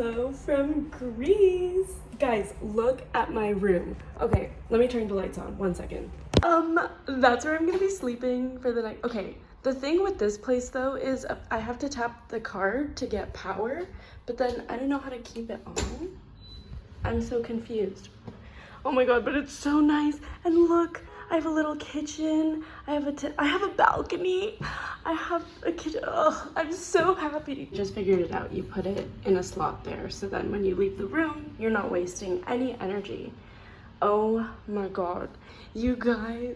Hello from Greece. Guys, look at my room. Okay, let me turn the lights on. 1 second. That's where I'm gonna be sleeping for the night. Okay, the thing with this place though is I have to tap the card to get power, but then I don't know how to keep it on. I'm so confused. Oh my god, but it's so nice. And look, I have a little kitchen. I have a balcony. I have a kitchen. Oh, I'm so happy. Just figured it out. You put it in a slot there, so then when you leave the room, you're not wasting any energy. Oh my god. You guys,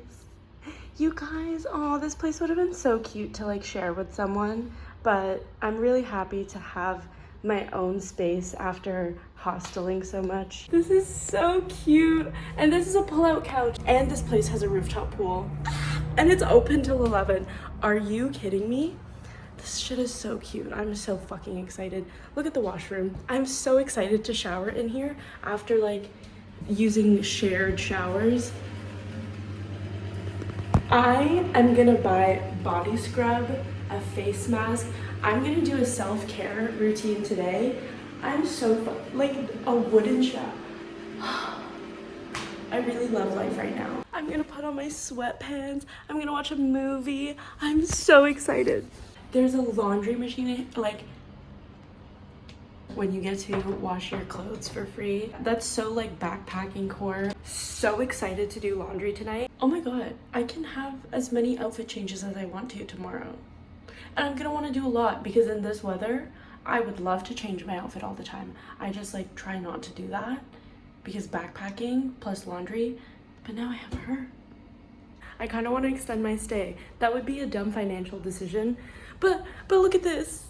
oh, this place would have been so cute to like share with someone, but I'm really happy to have my own space after hosteling so much. This is so cute. And this is a pull-out couch. And this place has a rooftop pool. And it's open till 11. Are you kidding me? This shit is so cute. I'm so fucking excited. Look at the washroom. I'm so excited to shower in here after like using shared showers. I am gonna buy body scrub, a face mask. I'm gonna do a self-care routine today. I'm so like a wooden shower. I really love life right now. I'm gonna put on my sweatpants. I'm gonna watch a movie. I'm so excited. There's a laundry machine, like when you get to wash your clothes for free. That's so like backpacking core. So excited to do laundry tonight. Oh my god, I can have as many outfit changes as I want to tomorrow. And I'm gonna want to do a lot because in this weather, I would love to change my outfit all the time. I just like try not to do that because backpacking plus laundry, but now I have her. I kind of want to extend my stay. That would be a dumb financial decision, but look at this.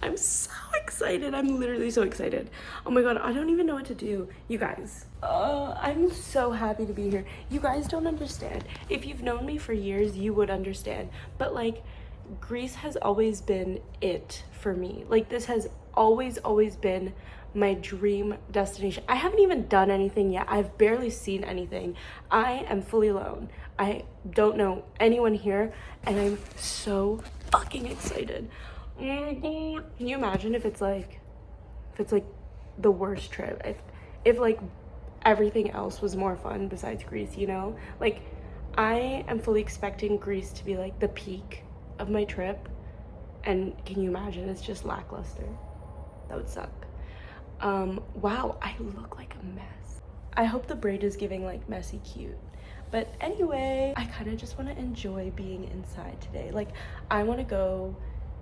I'm so excited. I'm literally so excited. Oh my god, I don't even know what to do. You guys, I'm so happy to be here. You guys don't understand. If you've known me for years, you would understand. But like, Greece has always been it for me. Like, this has always been my dream destination. I haven't even done anything yet. I've barely seen anything. I am fully alone. I don't know anyone here, and I'm so fucking excited. Oh my god. Can you imagine if it's like the worst trip? If like everything else was more fun besides Greece, you know? Like, I am fully expecting Greece to be like the peak of my trip, and can you imagine it's just lackluster? That would suck. Wow, I look like a mess. I hope the braid is giving like messy cute. But anyway, I kind of just want to enjoy being inside today. Like, I want to go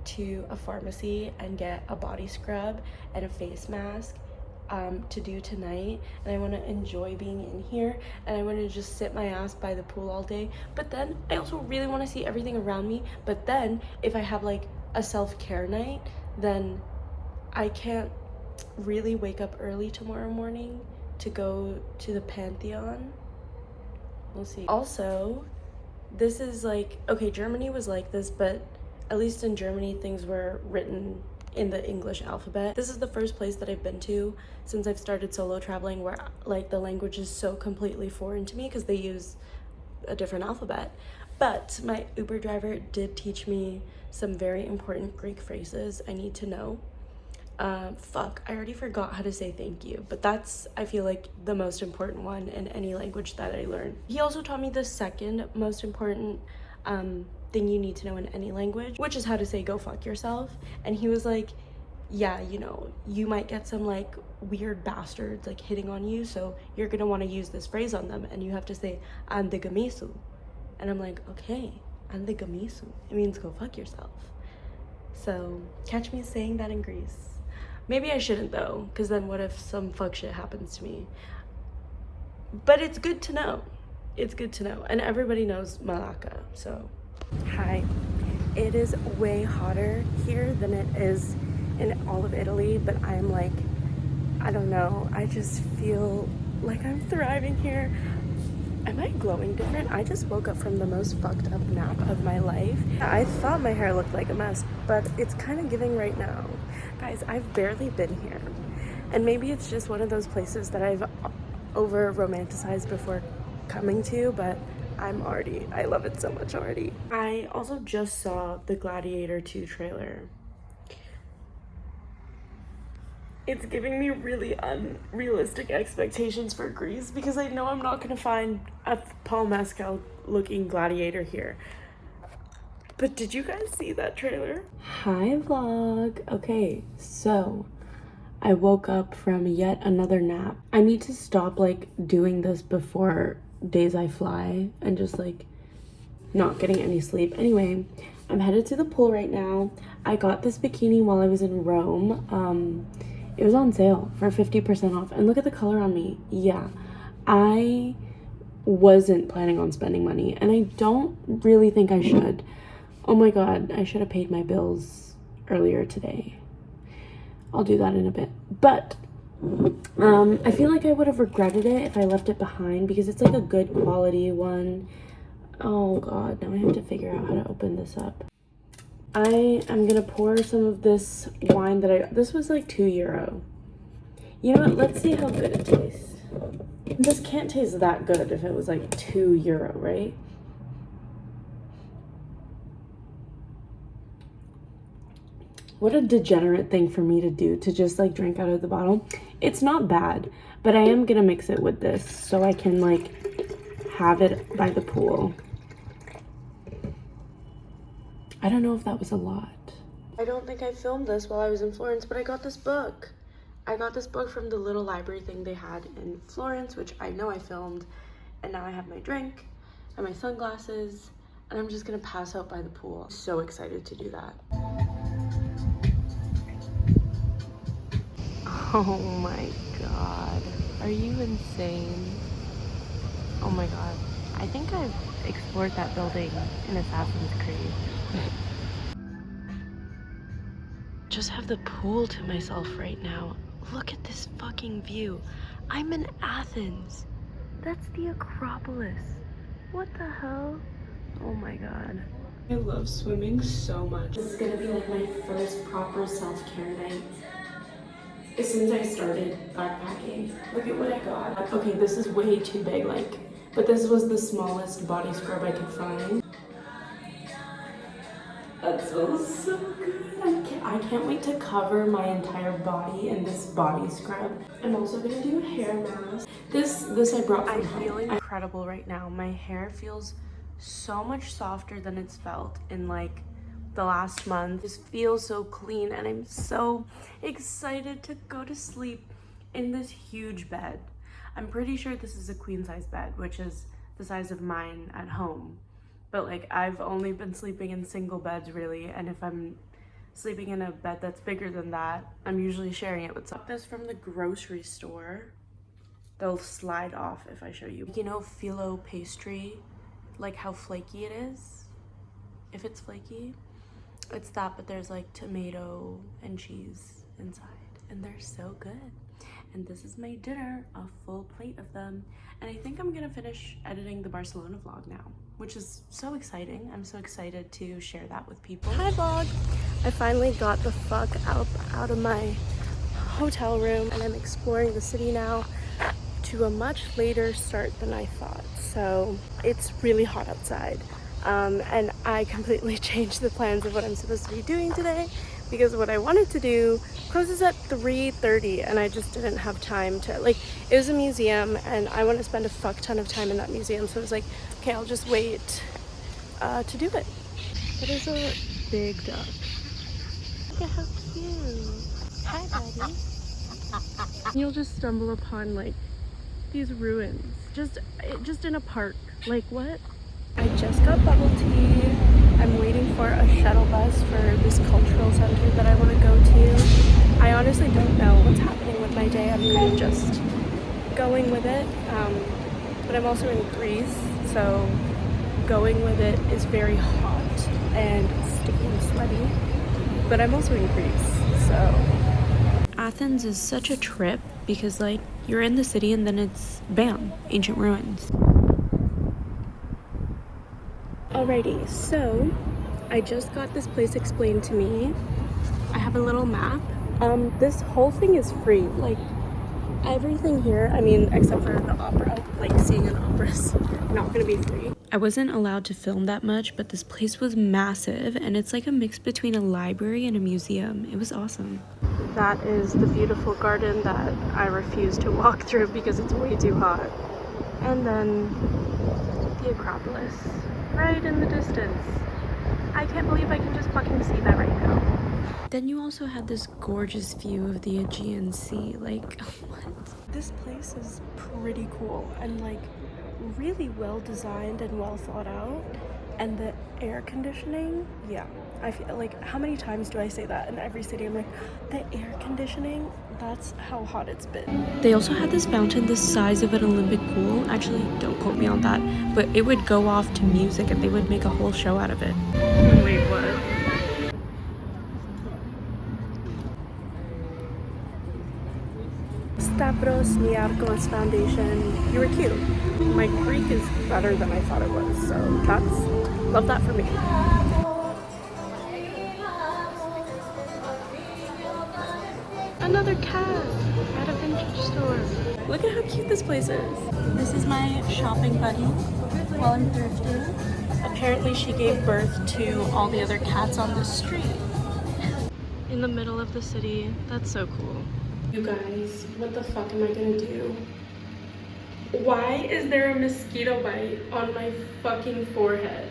to a pharmacy and get a body scrub and a face mask to do tonight, and I want to enjoy being in here, and I want to just sit my ass by the pool all day. But then I also really want to see everything around me. But then if I have like a self-care night, then I can't really wake up early tomorrow morning to go to the Pantheon. We'll see. Also, this is like, okay, Germany was like this, but at least in Germany, things were written in the English alphabet. This is the first place that I've been to since I've started solo traveling where like the language is so completely foreign to me because they use a different alphabet. But my Uber driver did teach me some very important Greek phrases I need to know. Fuck, I already forgot how to say thank you, but that's, I feel like, the most important one in any language that I learn. He also taught me the second most important thing you need to know in any language, which is how to say go fuck yourself. And he was like, yeah, you know, you might get some like weird bastards like hitting on you, so you're gonna want to use this phrase on them, and you have to say andigamisu. And I'm like, okay, andigamisu, it means go fuck yourself. So catch me saying that in Greece. Maybe I shouldn't though, because then what if some fuck shit happens to me? But it's good to know. It's good to know. And everybody knows Malacca, so. Hi. It is way hotter here than it is in all of Italy, but I'm like, I don't know. I just feel like I'm thriving here. Am I glowing different? I just woke up from the most fucked up nap of my life. I thought my hair looked like a mess, but it's kind of giving right now. Guys, I've barely been here. And maybe it's just one of those places that I've over-romanticized before coming to, but I love it so much already. I also just saw the Gladiator 2 trailer. it's giving me really unrealistic expectations for Greece because I know I'm not gonna find a Paul Mescal looking gladiator here. But did you guys see that trailer? Hi vlog. Okay, so I woke up from yet another nap. I need to stop like doing this before days I fly and just like not getting any sleep. Anyway, I'm headed to the pool right now. I got this bikini while I was in Rome. It was on sale for 50% off. And look at the color on me. Yeah, I wasn't planning on spending money. And I don't really think I should. Oh my God, I should have paid my bills earlier today. I'll do that in a bit. But I feel like I would have regretted it if I left it behind because it's like a good quality one. Oh God, now I have to figure out how to open this up. I am gonna pour some of this wine that this was like €2. You know what, let's see how good it tastes. This can't taste that good if it was like €2, right? What a degenerate thing for me to do, to just like drink out of the bottle. It's not bad, but I am gonna mix it with this so I can like have it by the pool. I don't know if that was a lot. I don't think I filmed this while I was in Florence, but I got this book. I got this book from the little library thing they had in Florence, which I know I filmed. And now I have my drink and my sunglasses, and I'm just gonna pass out by the pool. So excited to do that. Oh my God, are you insane? Oh my God, I think I've explored that building in Assassin's Creed. Just have the pool to myself right now. Look at this fucking view. I'm in Athens. That's the Acropolis. What the hell? Oh my God. I love swimming so much. This is gonna be like my first proper self-care night. As soon as I started backpacking, look at what I got. Okay, this is way too big, like, but this was the smallest body scrub I could find. That smells so good. I can't wait to cover my entire body in this body scrub. I'm also gonna do a hair mask. This I brought from home. I feel incredible right now. My hair feels so much softer than it's felt in like the last month. It just feels so clean, and I'm so excited to go to sleep in this huge bed. I'm pretty sure this is a queen size bed, which is the size of mine at home. But like, I've only been sleeping in single beds really, and if I'm sleeping in a bed that's bigger than that, I'm usually sharing it with someone. This from the grocery store. They'll slide off if I show you. You know, phyllo pastry, like how flaky it is, if it's flaky. It's that, but there's like tomato and cheese inside, and they're so good. And this is my dinner, a full plate of them. And I think I'm gonna finish editing the Barcelona vlog now, which is so exciting. I'm so excited to share that with people. Hi vlog! I finally got the fuck out of my hotel room, and I'm exploring the city now to a much later start than I thought. So it's really hot outside. And I completely changed the plans of what I'm supposed to be doing today, because what I wanted to do closes at 3:30, and I just didn't have time to, like, it was a museum and I want to spend a fuck ton of time in that museum, so I was like, okay, I'll just wait to do it. That is a big duck. Look at how cute. Hi buddy. You'll just stumble upon like these ruins just in a park. Like, what? I just got bubble tea. I'm waiting for a shuttle bus for this cultural center that I want to go to. I honestly don't know what's happening with my day. I'm kind of just going with it. But I'm also in Greece, so going with it is very hot and sticky and sweaty. But I'm also in Greece, so. Athens is such a trip because like you're in the city and then it's bam, ancient ruins. Alrighty, so I just got this place explained to me. I have a little map. This whole thing is free. Like, everything here, I mean, except for the opera, like seeing an opera is not gonna be free. I wasn't allowed to film that much, but this place was massive, and it's like a mix between a library and a museum. It was awesome. That is the beautiful garden that I refuse to walk through because it's way too hot. And then the Acropolis, right in the distance. I can't believe I can just fucking see that right now. Then you also had this gorgeous view of the Aegean Sea. Like, what? This place is pretty cool and like really well designed and well thought out. And the air conditioning, yeah. I feel like, how many times do I say that in every city? I'm like, the air conditioning, that's how hot it's been. They also had this fountain the size of an Olympic pool. Actually, don't quote me on that, but it would go off to music and they would make a whole show out of it. Wait, what? Stavros Niarchos Foundation. You were cute. My Greek is better than I thought it was, so love that for me. Another cat at a vintage store. Look at how cute this place is. This is my shopping buddy while I'm thrifting. Apparently she gave birth to all the other cats on the street. In the middle of the city. That's so cool. You guys, what the fuck am I gonna do? Why is there a mosquito bite on my fucking forehead?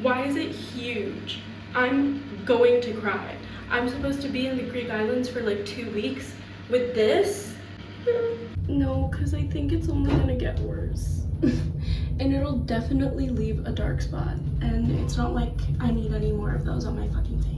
Why is it huge? I'm going to cry. I'm supposed to be in the Greek islands for like 2 weeks with this? No, because I think it's only gonna get worse. And it'll definitely leave a dark spot. And it's not like I need any more of those on my fucking face.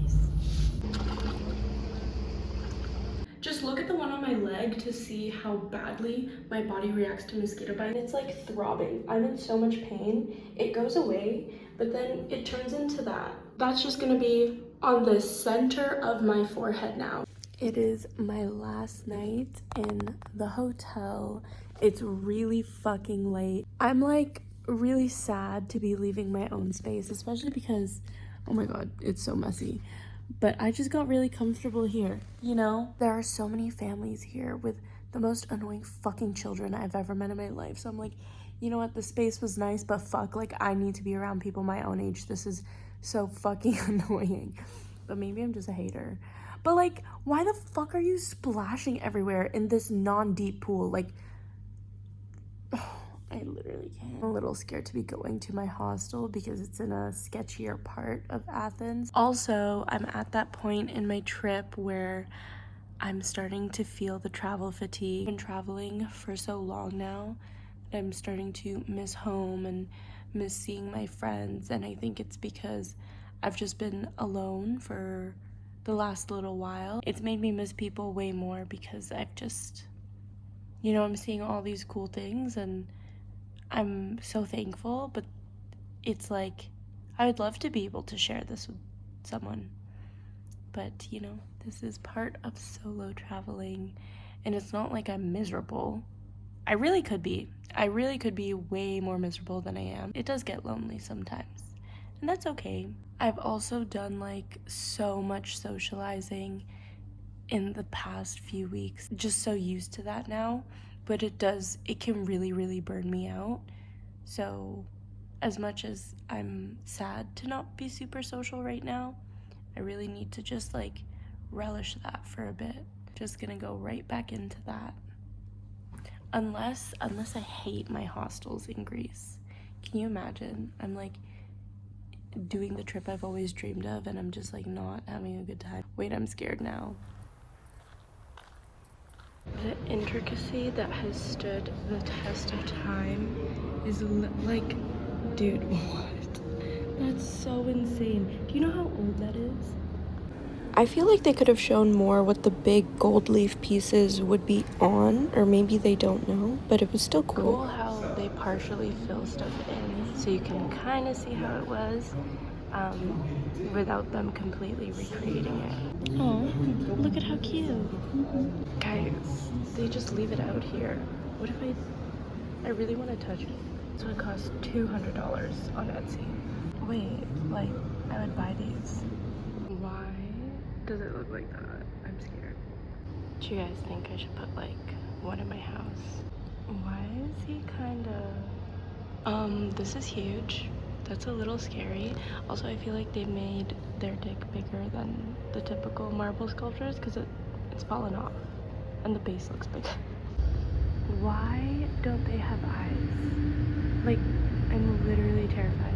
Just look at the one on my leg to see how badly my body reacts to mosquito bite. It's like throbbing. I'm in so much pain. It goes away, but then it turns into that. That's just gonna be on the center of my forehead now. It is my last night in the hotel. It's really fucking late. I'm like really sad to be leaving my own space, especially because, oh my god, it's so messy. But I just got really comfortable here, you know? There are so many families here with the most annoying fucking children I've ever met in my life. So I'm like, you know what? The space was nice, but fuck, like, I need to be around people my own age. This is so fucking annoying. But maybe I'm just a hater. But like, why the fuck are you splashing everywhere in this non-deep pool? Like, I literally can't. I'm a little scared to be going to my hostel because it's in a sketchier part of Athens. Also, I'm at that point in my trip where I'm starting to feel the travel fatigue. I've been traveling for so long now that I'm starting to miss home and miss seeing my friends, and I think it's because I've just been alone for the last little while. It's made me miss people way more because I've just, you know, I'm seeing all these cool things and I'm so thankful, but it's like, I would love to be able to share this with someone. But, you know, this is part of solo traveling, and it's not like I'm miserable. I really could be. I really could be way more miserable than I am. It does get lonely sometimes, and that's okay. I've also done like so much socializing in the past few weeks. Just so used to that now, but it can really, really burn me out. So as much as I'm sad to not be super social right now, I really need to just like relish that for a bit. Just gonna go right back into that. Unless I hate my hostels in Greece. Can you imagine? I'm like doing the trip I've always dreamed of and I'm just like not having a good time. Wait, I'm scared now. The intricacy that has stood the test of time is like, dude, what? That's so insane. Do you know how old that is? I feel like they could have shown more what the big gold leaf pieces would be on, or maybe they don't know, but it was still cool. Cool how they partially fill stuff in, so you can kind of see how it was, without them completely recreating it. Oh, look at how cute. Guys, they just leave it out here. What if I really want to touch it? So it costs $200 on Etsy. Wait, like, I would buy these. Why does it look like that? I'm scared. Do you guys think I should put like one in my house? Why is he kind of This is huge. That's a little scary. Also, I feel like they made their dick bigger than the typical marble sculptures because it's fallen off and the base looks bigger. Why don't they have eyes? Like, I'm literally terrified.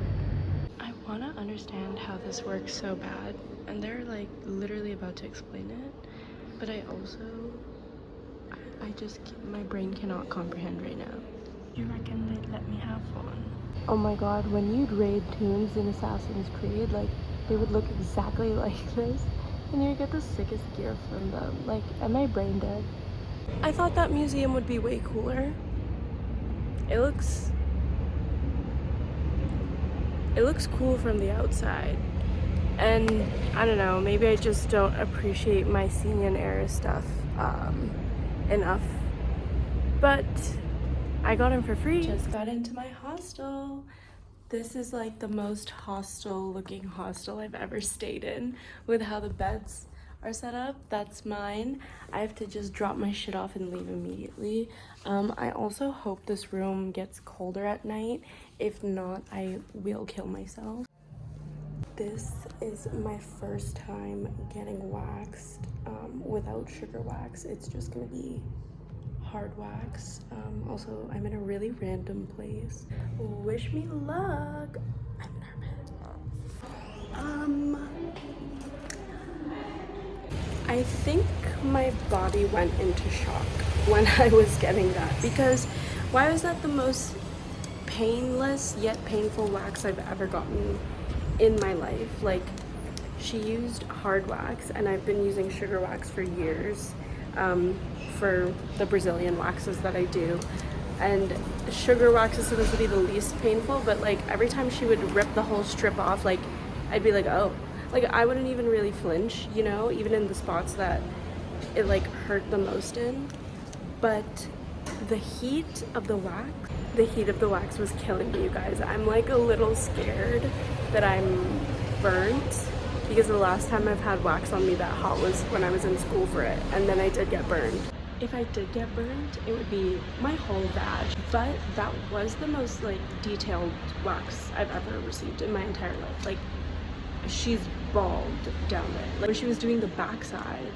I want to understand how this works so bad, and they're like literally about to explain it, but I just, my brain cannot comprehend right now. You reckon they'd let me have one? Oh my god, when you'd raid tombs in Assassin's Creed, like, they would look exactly like this, and you get the sickest gear from them. Like, am I brain dead? I thought that museum would be way cooler. It looks cool from the outside. And I don't know, maybe I just don't appreciate Mycenaean era stuff enough. But I got them for free. Just got into my hostel. This is like the most hostel looking hostel I've ever stayed in, with how the beds are set up. That's mine. I have to just drop my shit off and leave immediately. I also hope this room gets colder at night. If not, I will kill myself. This is my first time getting waxed without sugar wax. It's just gonna be hard wax. Also, I'm in a really random place. Wish me luck. I'm nervous. I think my body went into shock when I was getting that, because why was that the most painless yet painful wax I've ever gotten in my life? Like, she used hard wax and I've been using sugar wax for years for the Brazilian waxes that I do, and sugar wax is supposed to be the least painful, but like every time she would rip the whole strip off, like I'd be like, oh, like I wouldn't even really flinch, you know, even in the spots that it like hurt the most in. But the heat of the wax was killing me, you guys. I'm like a little scared that I'm burnt, because the last time I've had wax on me that hot was when I was in school for it, and then I did get burned. If I did get burned, it would be my whole vag. But that was the most like detailed wax I've ever received in my entire life. Like, she's bald down there. Like, when she was doing the backside,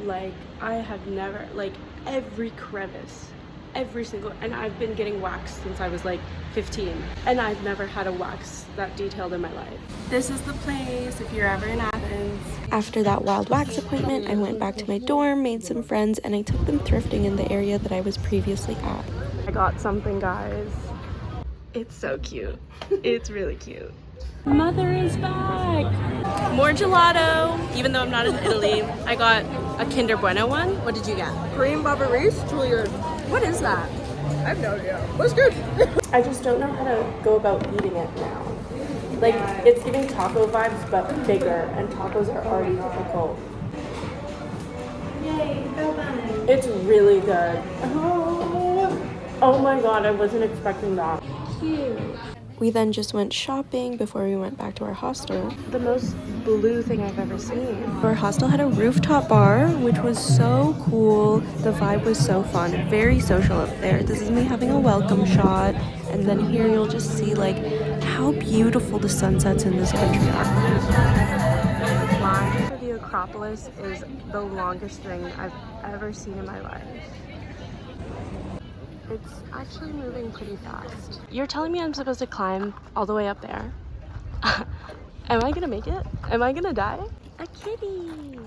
like, I have never, like, every crevice, every single, and I've been getting waxed since I was like 15, and I've never had a wax that detailed in my life. This is the place if you're ever in Athens. After that wild wax appointment, I went back to my dorm, made some friends, and I took them thrifting in the area that I was previously at. I got something, guys. It's so cute. It's really cute. Mother is back. More gelato, even though I'm not in Italy. I got a Kinder Bueno one. What did you get? Cream Barbarese, it's really good. What is that? I have no idea. It was good. I just don't know how to go about eating it now. Like, it's giving taco vibes, but bigger, and tacos are already difficult. Yay, it's really good. Oh my god, I wasn't expecting that. Cute. We then just went shopping before we went back to our hostel. The most blue thing I've ever seen. Our hostel had a rooftop bar, which was so cool. The vibe was so fun. Very social up there. This is me having a welcome shot. And then here you'll just see like how beautiful the sunsets in this country are. Line for the Acropolis is the longest thing I've ever seen in my life. It's actually moving pretty fast. You're telling me I'm supposed to climb all the way up there? Am I gonna make it? Am I gonna die? A kitty!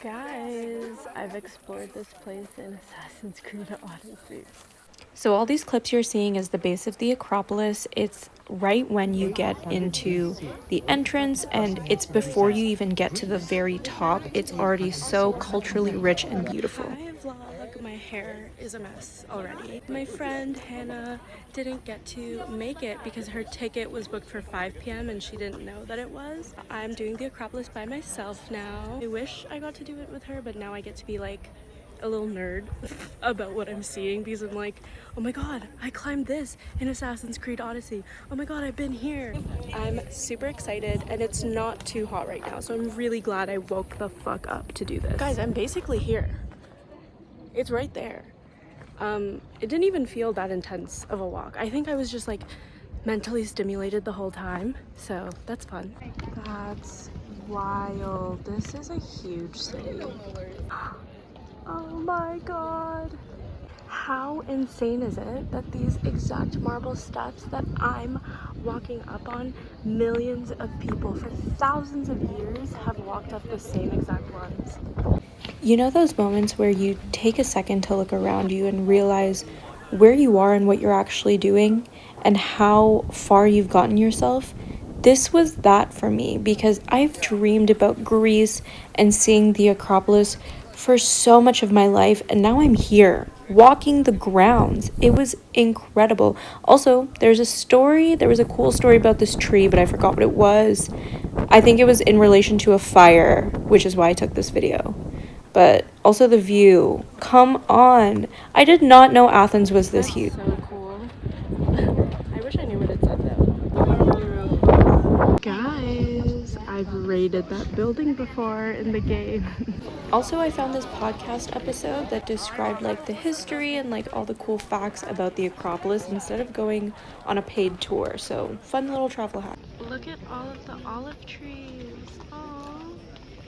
Guys, I've explored this place in Assassin's Creed Odyssey. So all these clips you're seeing is the base of the Acropolis. It's right when you get into the entrance, and it's before you even get to the very top. It's already so culturally rich and beautiful. Hi vlog, my hair is a mess already. My friend Hannah didn't get to make it because her ticket was booked for 5 p.m. and she didn't know that it was. I'm doing the Acropolis by myself now. I wish I got to do it with her, but now I get to be like a little nerd about what I'm seeing, because I'm like, oh my god, I climbed this in Assassin's Creed Odyssey. Oh my god, I've been here. I'm super excited, and it's not too hot right now, so I'm really glad I woke the fuck up to do this. Guys, I'm basically here. It's right there. It didn't even feel that intense of a walk. I think I was just like mentally stimulated the whole time, so that's fun. That's wild. This is a huge city. Oh my god. How insane is it that these exact marble steps that I'm walking up on, millions of people for thousands of years have walked up the same exact ones? You know those moments where you take a second to look around you and realize where you are and what you're actually doing and how far you've gotten yourself? This was that for me because I've dreamed about Greece and seeing the Acropolis for so much of my life, and now I'm here walking the grounds. It was incredible. Also, there was a cool story about this tree, but I forgot what it was. I think it was in relation to a fire, which is why I took this video. But also the view. Come on. I did not know Athens was this huge. So cool. I wish I knew what it said though. Guys, I've raided that building before in the game. Also, I found this podcast episode that described like the history and like all the cool facts about the Acropolis instead of going on a paid tour. So, fun little travel hack. Look at all of the olive trees. Aww.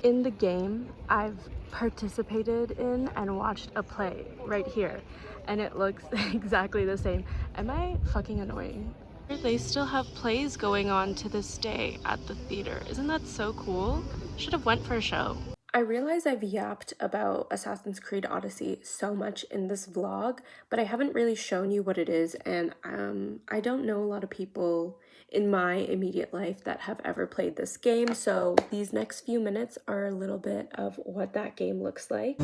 In the game, I've participated in and watched a play right here, and it looks exactly the same. Am I fucking annoying? They still have plays going on to this day at the theater. Isn't that so cool? Should have went for a show. I realize I've yapped about Assassin's Creed Odyssey so much in this vlog, but I haven't really shown you what it is, and I don't know a lot of people in my immediate life that have ever played this game, so these next few minutes are a little bit of what that game looks like.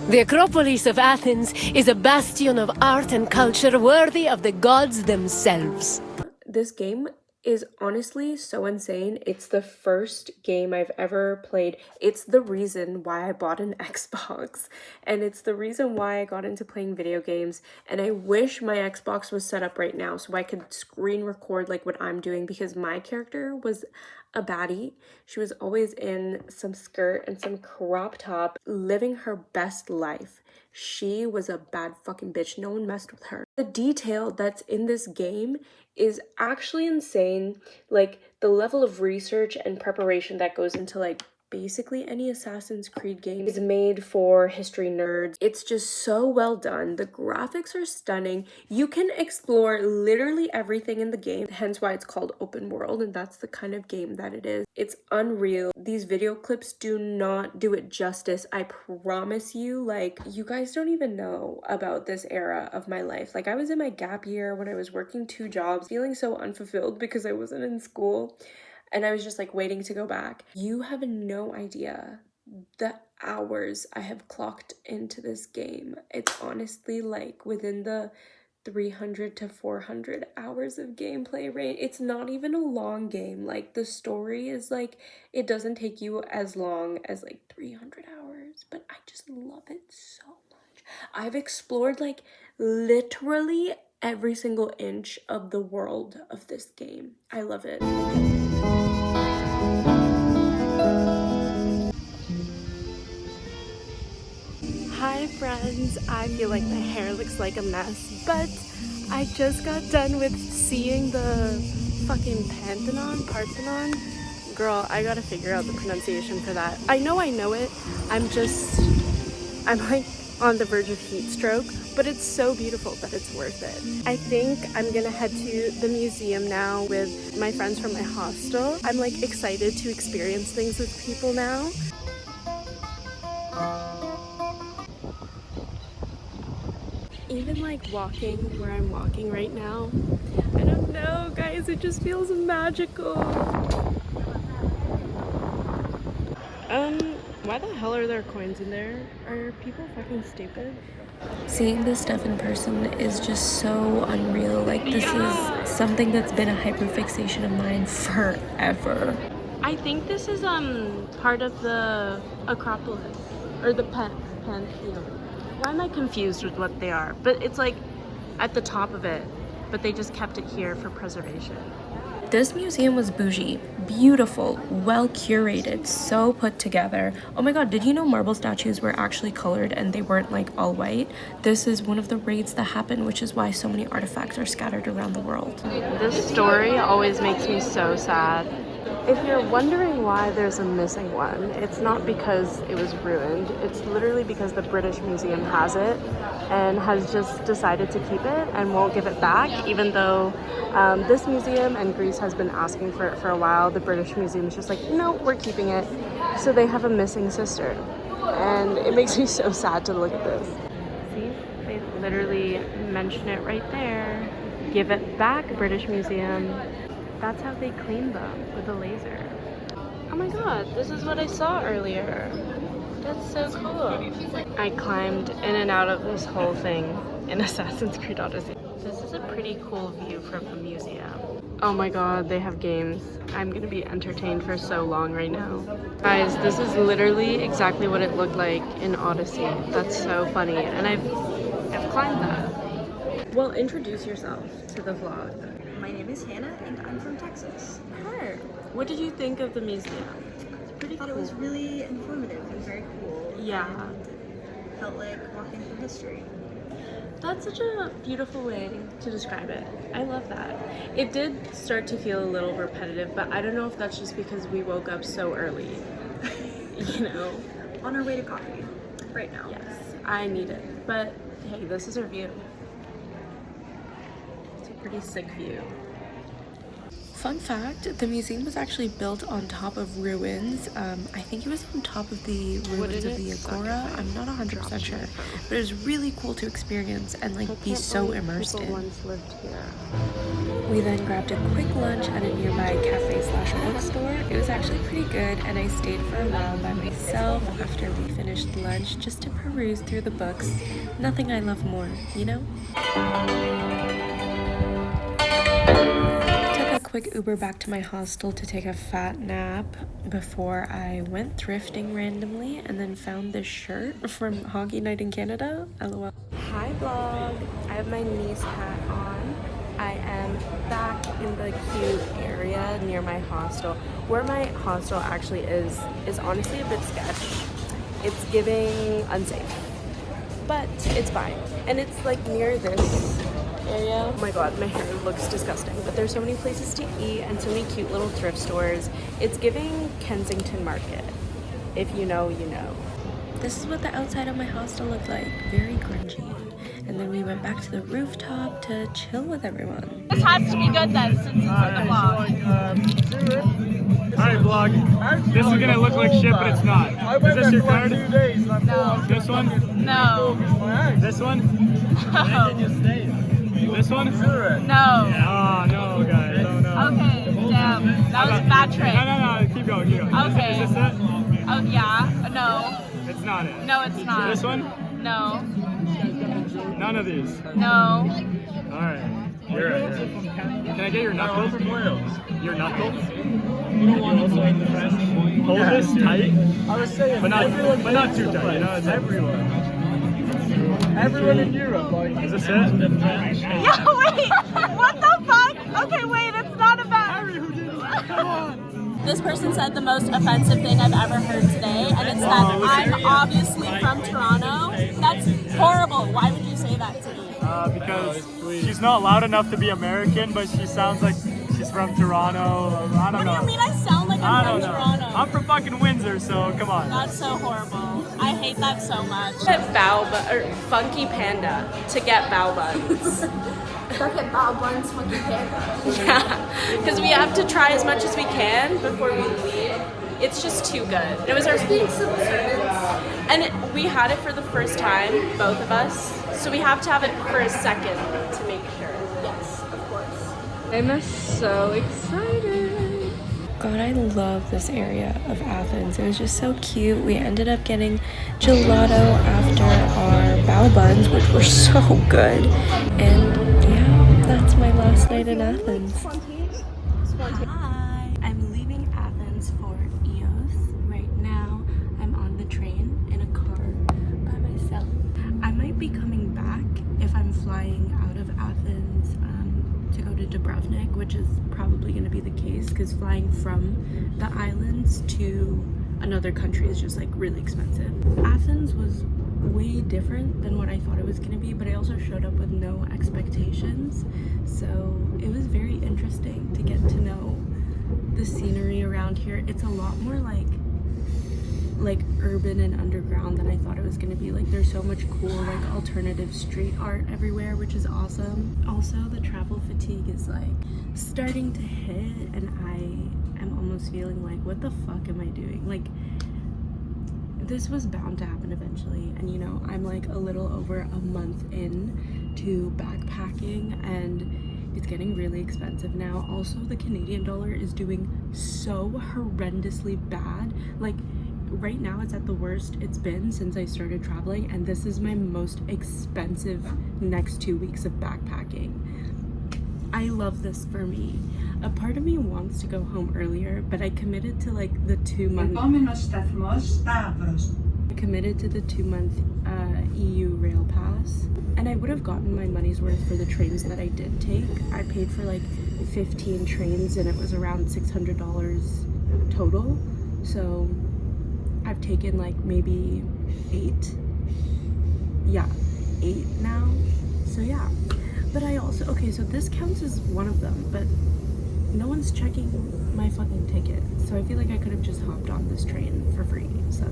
The Acropolis of Athens is a bastion of art and culture worthy of the gods themselves. This game is honestly so insane. It's the first game I've ever played. It's the reason why I bought an Xbox, and it's the reason why I got into playing video games. And I wish my Xbox was set up right now so I could screen record like what I'm doing, because my character was a baddie. She was always in some skirt and some crop top, living her best life. She was a bad fucking bitch. No one messed with her. The detail that's in this game is actually insane. Like the level of research and preparation that goes into like basically any Assassin's Creed game is made for history nerds. It's just so well done. The graphics are stunning. You can explore literally everything in the game, hence why it's called open world, and that's the kind of game that it is. It's unreal. These video clips do not do it justice. I promise you, like, you guys don't even know about this era of my life. Like, I was in my gap year when I was working 2 jobs, feeling so unfulfilled because I wasn't in school. And I was just like waiting to go back. You have no idea the hours I have clocked into this game. It's honestly like within the 300 to 400 hours of gameplay rate. It's not even a long game. Like the story is like, it doesn't take you as long as like 300 hours, but I just love it so much. I've explored like literally every single inch of the world of this game. I love it. Hi friends, I feel like my hair looks like a mess, but I just got done with seeing the fucking Parthenon. Girl, I gotta figure out the pronunciation for that. I know it. I'm like on the verge of heat stroke, but it's so beautiful that it's worth it. I think I'm gonna head to the museum now with my friends from my hostel. I'm like excited to experience things with people now. Even like walking where I'm walking right now, I don't know guys, it just feels magical. Why the hell are there coins in there? Are people fucking stupid? Seeing this stuff in person is just so unreal. Like this is something that's been a hyperfixation of mine forever. I think this is part of the Acropolis or the Pantheon. Why am I confused with what they are? But it's like at the top of it, but they just kept it here for preservation. This museum was bougie, beautiful, well curated, so put together. Oh my god, did you know marble statues were actually colored and they weren't like all white? This is one of the raids that happened, which is why so many artifacts are scattered around the world. This story always makes me so sad. If you're wondering why there's a missing one, it's not because it was ruined. It's literally because the British Museum has it and has just decided to keep it and won't give it back, even though this museum and Greece has been asking for it for a while. The British Museum is just like, no, we're keeping it. So they have a missing sister. And it makes me so sad to look at this. See, they literally mention it right there. Give it back, British Museum. That's how they clean them, with a laser. Oh my god, this is what I saw earlier. That's so cool. I climbed in and out of this whole thing in Assassin's Creed Odyssey. This is a pretty cool view from the museum. Oh my god, they have games. I'm gonna be entertained for so long right now. Guys, this is literally exactly what it looked like in Odyssey. That's so funny, and I've climbed that. Well, introduce yourself to the vlog. My name is Hannah and I'm from Texas. Her. What did you think of the museum? It's pretty I thought cool. it was really informative and very cool. Yeah. And felt like walking through history. That's such a beautiful way to describe it. I love that. It did start to feel a little repetitive, but I don't know if that's just because we woke up so early. You know? On our way to coffee right now. Yes, I need it. But hey, this is our view. It's a pretty sick view. Fun fact, the museum was actually built on top of ruins. I think it was on top of the ruins of the Agora. I'm not 100% sure, but it was really cool to experience and like be so immersed in. Once lived here. We then grabbed a quick lunch at a nearby cafe/bookstore. It was actually pretty good, and I stayed for a while by myself after we finished lunch just to peruse through the books. Nothing I love more, you know? Quick Uber back to my hostel to take a fat nap before I went thrifting randomly and then found this shirt from Hockey Night in Canada. LOL. Hi vlog. I have my niece hat on. I am back in the cute area near my hostel. Where my hostel actually is honestly a bit sketch. It's giving unsafe, but it's fine. And it's like near this area. Oh my god, my hair looks disgusting, but there's so many places to eat and so many cute little thrift stores. It's giving Kensington Market. If you know, you know. This is what the outside of my hostel looked like. Very grungy. And then we went back to the rooftop to chill with everyone. This has to be good then, since it's on the vlog. Alright vlog, this is gonna look like shit, but it's not. Is this your card? No. This one? No. This one? No. This one? No. Oh no guys, oh no. Okay, damn. That was a bad trick. No, keep going, keep going. Okay. Is this it? Oh, yeah. No. It's not it. No, it's not. This one? No. None of these. No. Alright. You're right. Can I get your knuckles? Your knuckles? Hold this tight. I was saying, but not too tight. You know, it's everyone in Europe. Like, is this it? Yeah, wait. What the fuck? Okay, wait. It's not about. Come on. This person said the most offensive thing I've ever heard today, and it's that I'm obviously from Toronto. That's horrible. Why would you say that to me? Because she's not loud enough to be American, but she sounds like she's from Toronto. I don't know. What do you mean I sound like I'm from Toronto? I'm from fucking Windsor, so come on. That's so horrible. I hate that so much. Funky Panda to get bao buns. Bucket bao buns, funky panda. Yeah, because we have to try as much as we can before we leave. It's just too good. It was our being civil servants, and we had it for the first time, both of us. So we have to have it for a second to make sure. Yes, of course. I'm so excited. God, I love this area of Athens. It was just so cute. We ended up getting gelato after our bao buns, which were so good. And yeah, that's my last night in Athens. Hi, I'm leaving Athens for Eos. Right now, I'm on the train in a car by myself. I might be coming back if I'm flying out of Athens to go to to Dubrovnik, which is probably going to be the case because flying from the islands to another country is just like really expensive. Athens was way different than what I thought it was going to be, but I also showed up with no expectations, so it was very interesting to get to know the scenery around here. It's a lot more like urban and underground than I thought it was going to be. Like there's so much cool like alternative street art everywhere, which is awesome. Also, the travel fatigue is like starting to hit, and I am almost feeling like, what the fuck am I doing? Like, this was bound to happen eventually, and you know, I'm like a little over a month in to backpacking, and it's getting really expensive now. Also, the Canadian dollar is doing so horrendously bad. Like right now it's at the worst it's been since I started traveling, and this is my most expensive next 2 weeks of backpacking. I love this for me. A part of me wants to go home earlier, but I committed to like the 2 month EU rail pass, and I would have gotten my money's worth for the trains that I did take. I paid for like 15 trains and it was around $600 total, so I've taken like maybe 8 now, so yeah. But I also, okay, so this counts as one of them, but no one's checking my fucking ticket, so I feel like I could have just hopped on this train for free. So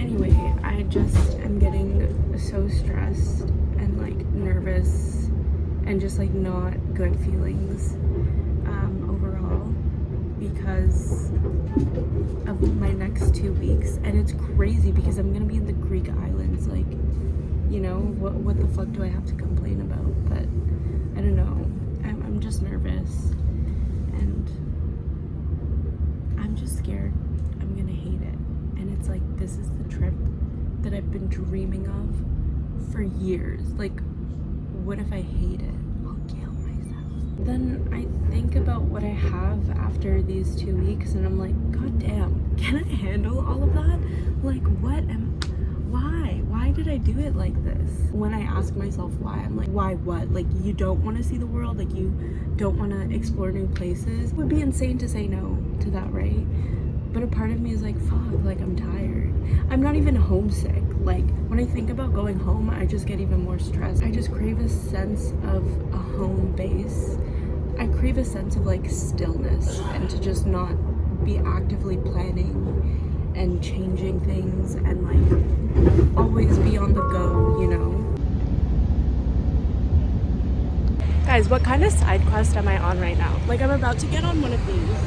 anyway, I just am getting so stressed and like nervous and just like not good feelings overall because of my next 2 weeks. And it's crazy because I'm gonna be in the Greek islands. Like, you know, what the fuck do I have to complain about? But I don't know, I'm just nervous and I'm just scared I'm gonna hate it. And it's like, this is the trip that I've been dreaming of for years. Like, what if I hate it? I'll kill myself. Then I think about what I have after these 2 weeks and I'm like, god damn, can I handle all of that? Like, why did I do it like this? When I ask myself why, I'm like, why what? Like, you don't want to see the world? Like, you don't want to explore new places? It would be insane to say no to that, right? But a part of me is like, fuck, like I'm tired. I'm not even homesick. Like when I think about going home, I just get even more stressed. I just crave a sense of a home base. I crave a sense of like stillness and to just not be actively planning and changing things and like always be on the go, you know? Guys, what kind of side quest am I on right now? Like I'm about to get on one of these.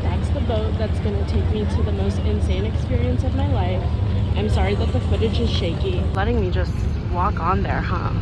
That's the boat that's gonna take me to the most insane experience of my life. I'm sorry that the footage is shaky. Letting me just walk on there, huh?